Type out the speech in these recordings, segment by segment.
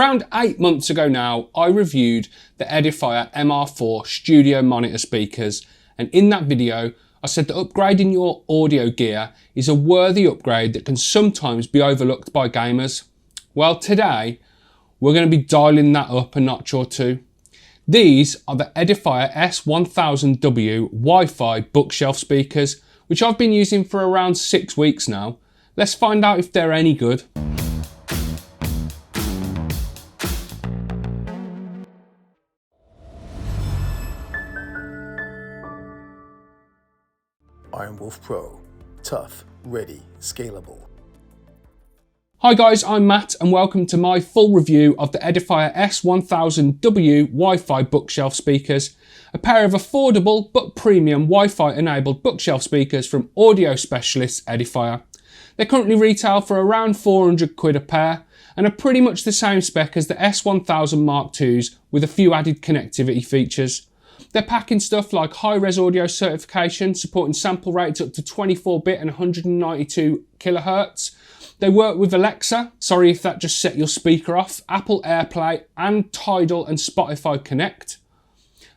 Around 8 months ago now, I reviewed the Edifier MR4 studio monitor speakers, and in that video I said that upgrading your audio gear is a worthy upgrade that can sometimes be overlooked by gamers. Well, today we're going to be dialing that up a notch or two. These are the Edifier S1000W Wi-Fi bookshelf speakers, which I've been using for around 6 weeks now. Let's find out if they're any good. Iron Wolf Pro. Tough, ready, scalable. Hi guys, I'm Matt and welcome to my full review of the Edifier S1000W Wi-Fi bookshelf speakers, a pair of affordable but premium Wi-Fi enabled bookshelf speakers from audio specialist Edifier. They currently retail for around 400 quid a pair and are pretty much the same spec as the S1000 Mark IIs with a few added connectivity features. They're packing stuff like high-res audio certification, supporting sample rates up to 24-bit and 192 kHz. They work with Alexa, sorry if that just set your speaker off, Apple AirPlay and Tidal and Spotify Connect.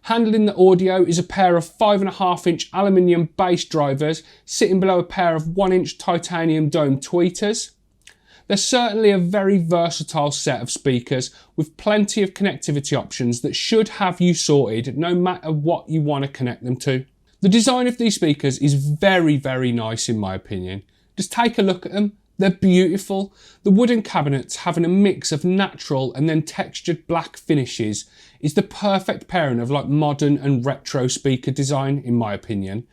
Handling the audio is a pair of 5.5-inch aluminium bass drivers sitting below a pair of 1-inch titanium dome tweeters. They're certainly a very versatile set of speakers with plenty of connectivity options that should have you sorted no matter what you want to connect them to. The design of these speakers is very, very nice in my opinion. Just take a look at them. They're beautiful. The wooden cabinets having a mix of natural and then textured black finishes is the perfect pairing of like modern and retro speaker design in my opinion.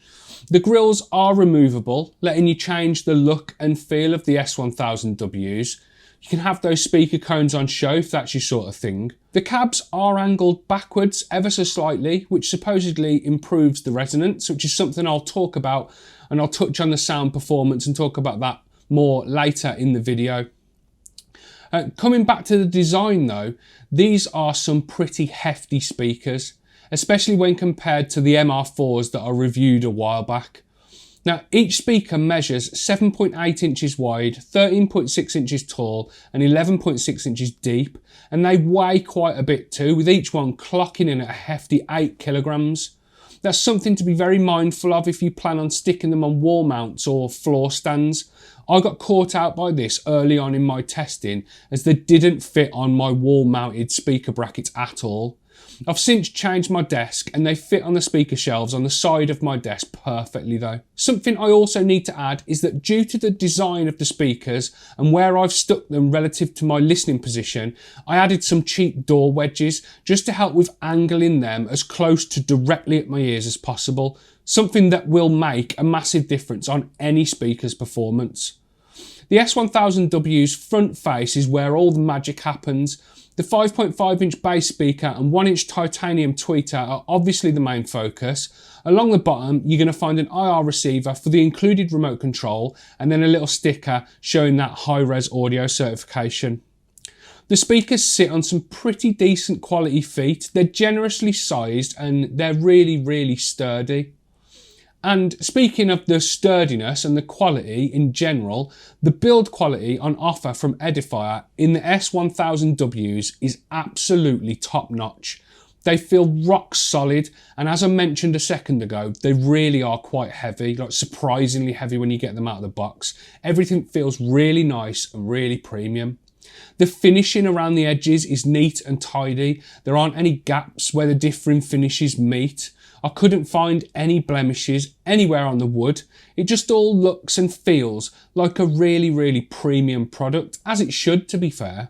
The grills are removable, letting you change the look and feel of the S1000Ws. You can have those speaker cones on show if that's your sort of thing. The cabs are angled backwards ever so slightly, which supposedly improves the resonance, which is something I'll talk about, and I'll touch on the sound performance and talk about that more later in the video. Coming back to the design though, these are some pretty hefty speakers, especially when compared to the MR4s that I reviewed a while back. Now, each speaker measures 7.8 inches wide, 13.6 inches tall and 11.6 inches deep, and they weigh quite a bit too, with each one clocking in at a hefty 8 kilograms. That's something to be very mindful of if you plan on sticking them on wall mounts or floor stands. I got caught out by this early on in my testing as they didn't fit on my wall mounted speaker brackets at all. I've since changed my desk and they fit on the speaker shelves on the side of my desk perfectly though. Something I also need to add is that due to the design of the speakers and where I've stuck them relative to my listening position, I added some cheap door wedges just to help with angling them as close to directly at my ears as possible, something that will make a massive difference on any speaker's performance. The S1000W's front face is where all the magic happens. The 5.5-inch bass speaker and 1-inch titanium tweeter are obviously the main focus. Along the bottom, you're going to find an IR receiver for the included remote control and then a little sticker showing that high-res audio certification. The speakers sit on some pretty decent quality feet. They're generously sized and they're really, really sturdy. And speaking of the sturdiness and the quality in general, the build quality on offer from Edifier in the S1000Ws is absolutely top notch. They feel rock solid, and as I mentioned a second ago, they really are quite heavy, like surprisingly heavy when you get them out of the box. Everything feels really nice and really premium. The finishing around the edges is neat and tidy. There aren't any gaps where the differing finishes meet. I couldn't find any blemishes anywhere on the wood. It just all looks and feels like a really, really premium product, as it should, to be fair.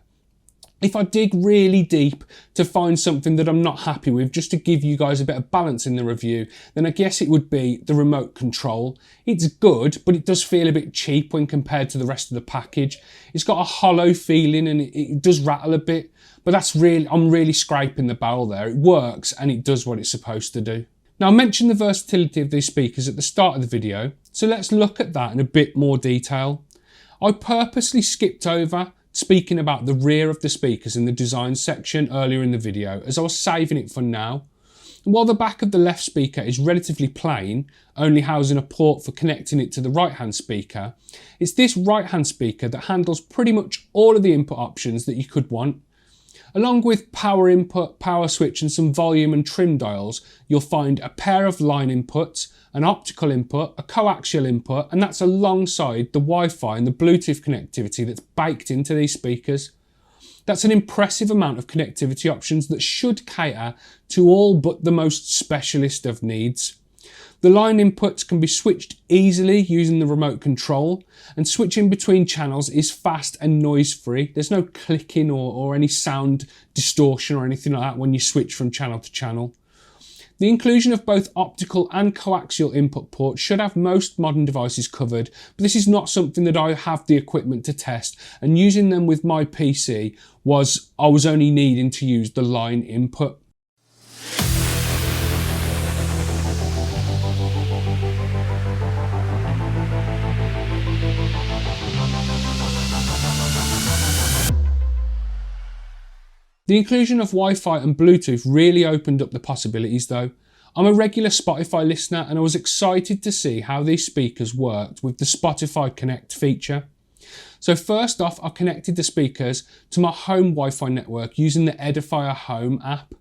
If I dig really deep to find something that I'm not happy with, just to give you guys a bit of balance in the review, then I guess it would be the remote control. It's good, but it does feel a bit cheap when compared to the rest of the package. It's got a hollow feeling and it does rattle a bit, but I'm really scraping the barrel there. It works and it does what it's supposed to do. Now, I mentioned the versatility of these speakers at the start of the video, so let's look at that in a bit more detail. I purposely skipped over speaking about the rear of the speakers in the design section earlier in the video, as I was saving it for now. And while the back of the left speaker is relatively plain, only housing a port for connecting it to the right hand speaker, it's this right hand speaker that handles pretty much all of the input options that you could want. Along with power input, power switch and some volume and trim dials, you'll find a pair of line inputs, an optical input, a coaxial input, and that's alongside the Wi-Fi and the Bluetooth connectivity that's baked into these speakers. That's an impressive amount of connectivity options that should cater to all but the most specialist of needs. The line inputs can be switched easily using the remote control, and switching between channels is fast and noise free. There's no clicking or any sound distortion or anything like that when you switch from channel to channel. The inclusion of both optical and coaxial input ports should have most modern devices covered, but this is not something that I have the equipment to test, and using them with my PC I was only needing to use the line input. The inclusion of Wi-Fi and Bluetooth really opened up the possibilities though. I'm a regular Spotify listener and I was excited to see how these speakers worked with the Spotify Connect feature. So first off, I connected the speakers to my home Wi-Fi network using the Edifier Home app.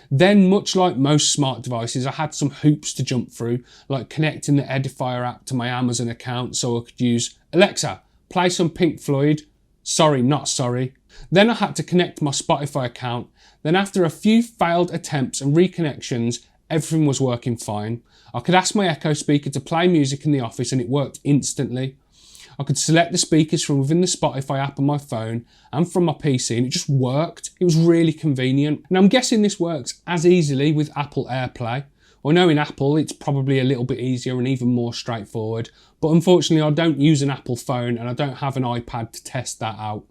Then, much like most smart devices, I had some hoops to jump through, like connecting the Edifier app to my Amazon account so I could use Alexa, play some Pink Floyd. Sorry, not sorry. Then I had to connect my Spotify account. Then after a few failed attempts and reconnections, everything was working fine. I could ask my Echo speaker to play music in the office and it worked instantly. I could select the speakers from within the Spotify app on my phone and from my PC and it just worked. It was really convenient. And I'm guessing this works as easily with Apple AirPlay. I know in Apple it's probably a little bit easier and even more straightforward, but unfortunately I don't use an Apple phone and I don't have an iPad to test that out.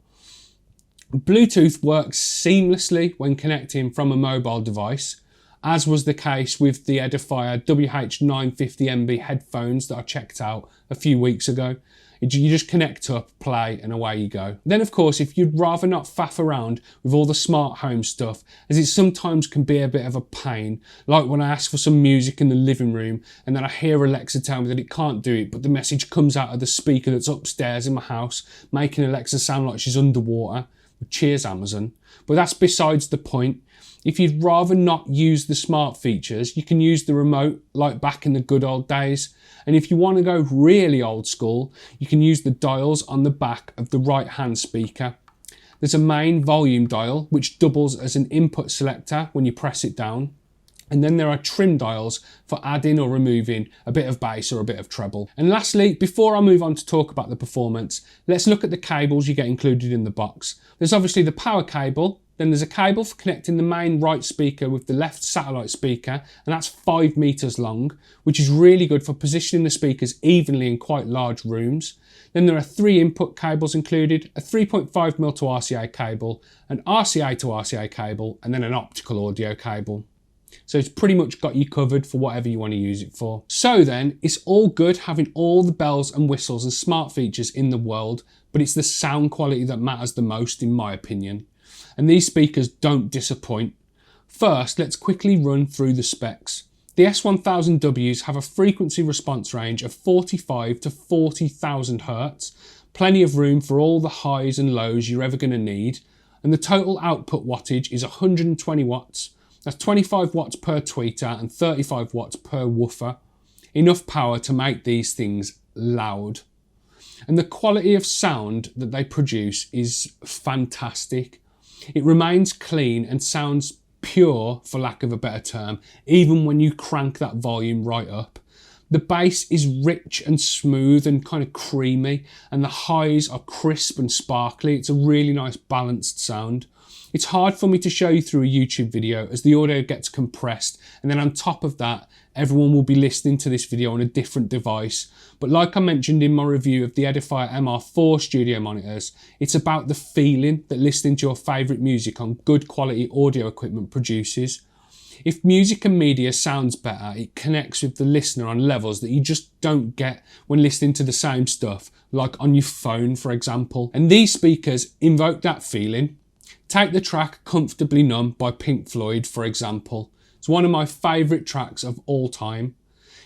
Bluetooth works seamlessly when connecting from a mobile device, as was the case with the Edifier WH950MB headphones that I checked out a few weeks ago. You just connect up, play, and away you go. Then of course, if you'd rather not faff around with all the smart home stuff, as it sometimes can be a bit of a pain, like when I ask for some music in the living room and then I hear Alexa tell me that it can't do it, but the message comes out of the speaker that's upstairs in my house, making Alexa sound like she's underwater. Cheers, Amazon. But that's besides the point. If you'd rather not use the smart features, you can use the remote like back in the good old days. And if you want to go really old school, you can use the dials on the back of the right hand speaker. There's a main volume dial which doubles as an input selector when you press it down. And then there are trim dials for adding or removing a bit of bass or a bit of treble. And lastly, before I move on to talk about the performance, let's look at the cables you get included in the box. There's obviously the power cable, then there's a cable for connecting the main right speaker with the left satellite speaker, and that's 5 meters long, which is really good for positioning the speakers evenly in quite large rooms. Then there are 3 input cables included, a 3.5mm to RCA cable, an RCA to RCA cable, and then an optical audio cable. So it's pretty much got you covered for whatever you want to use it for. So then, it's all good having all the bells and whistles and smart features in the world, but it's the sound quality that matters the most in my opinion. And these speakers don't disappoint. First, let's quickly run through the specs. The S1000Ws have a frequency response range of 45 to 40,000 Hz, plenty of room for all the highs and lows you're ever going to need, and the total output wattage is 120 watts. That's 25 watts per tweeter and 35 watts per woofer. Enough power to make these things loud. And the quality of sound that they produce is fantastic. It remains clean and sounds pure, for lack of a better term, even when you crank that volume right up. The bass is rich and smooth and kind of creamy, and the highs are crisp and sparkly. It's a really nice balanced sound. It's hard for me to show you through a YouTube video as the audio gets compressed, and then on top of that, everyone will be listening to this video on a different device. But like I mentioned in my review of the Edifier MR4 studio monitors, it's about the feeling that listening to your favourite music on good quality audio equipment produces. If music and media sounds better, it connects with the listener on levels that you just don't get when listening to the same stuff, like on your phone, for example. And these speakers invoke that feeling. Take the track Comfortably Numb by Pink Floyd, for example. It's one of my favourite tracks of all time.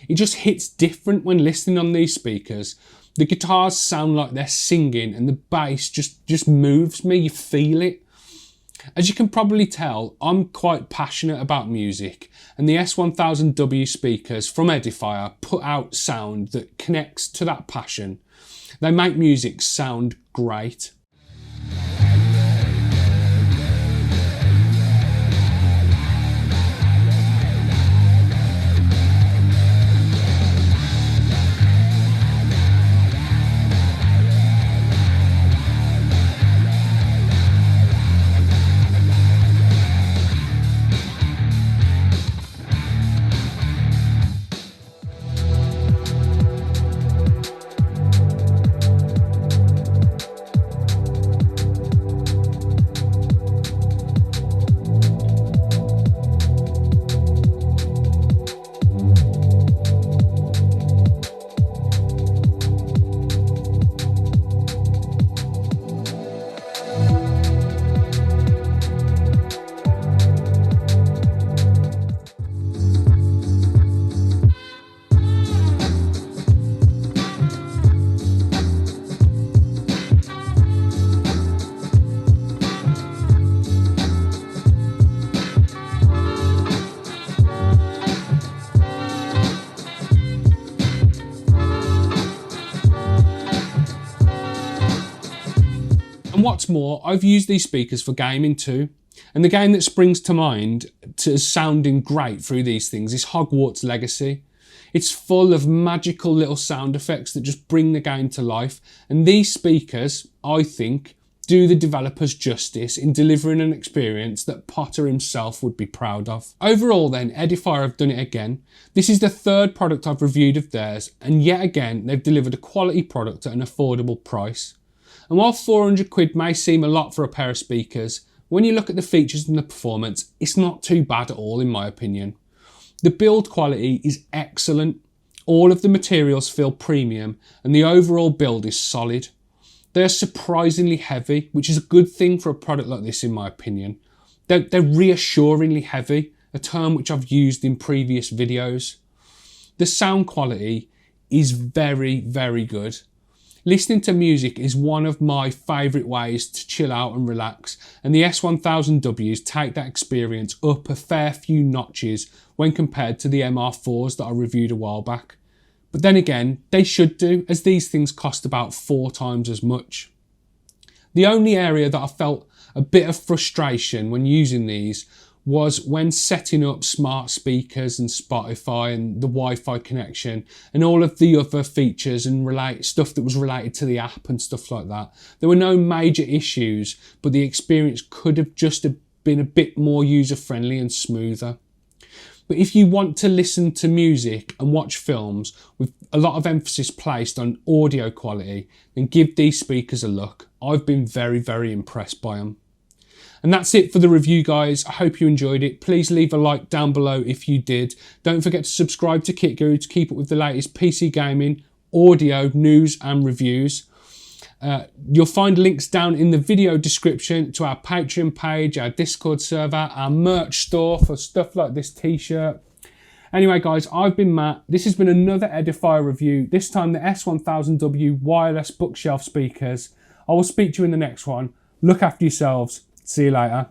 It just hits different when listening on these speakers. The guitars sound like they're singing and the bass just moves me, you feel it. As you can probably tell, I'm quite passionate about music, and the S1000W speakers from Edifier put out sound that connects to that passion. They make music sound great. And what's more, I've used these speakers for gaming too. And the game that springs to mind to sounding great through these things is Hogwarts Legacy. It's full of magical little sound effects that just bring the game to life. And these speakers, I think, do the developers justice in delivering an experience that Potter himself would be proud of. Overall then, Edifier have done it again. This is the third product I've reviewed of theirs, and yet again, they've delivered a quality product at an affordable price. And while 400 quid may seem a lot for a pair of speakers, when you look at the features and the performance, it's not too bad at all in my opinion. The build quality is excellent, all of the materials feel premium, and the overall build is solid. They are surprisingly heavy, which is a good thing for a product like this in my opinion. They're reassuringly heavy, a term which I've used in previous videos. The sound quality is very, very good. Listening to music is one of my favourite ways to chill out and relax, and the S1000Ws take that experience up a fair few notches when compared to the MR4s that I reviewed a while back. But then again, they should do, as these things cost about 4 times as much. The only area that I felt a bit of frustration when using these was when setting up smart speakers and Spotify and the Wi-Fi connection and all of the other features and stuff that was related to the app and stuff like that. There were no major issues, but the experience could have just been a bit more user-friendly and smoother. But if you want to listen to music and watch films with a lot of emphasis placed on audio quality, then give these speakers a look. I've been very, very impressed by them. And that's it for the review, guys. I hope you enjoyed it. Please leave a like down below if you did. Don't forget to subscribe to Kit Guru to keep up with the latest PC gaming, audio, news and reviews. You'll find links down in the video description to our Patreon page, our Discord server, our merch store for stuff like this t-shirt. Anyway, guys, I've been Matt. This has been another Edifier review, this time the S1000W wireless bookshelf speakers. I will speak to you in the next one. Look after yourselves. See you later.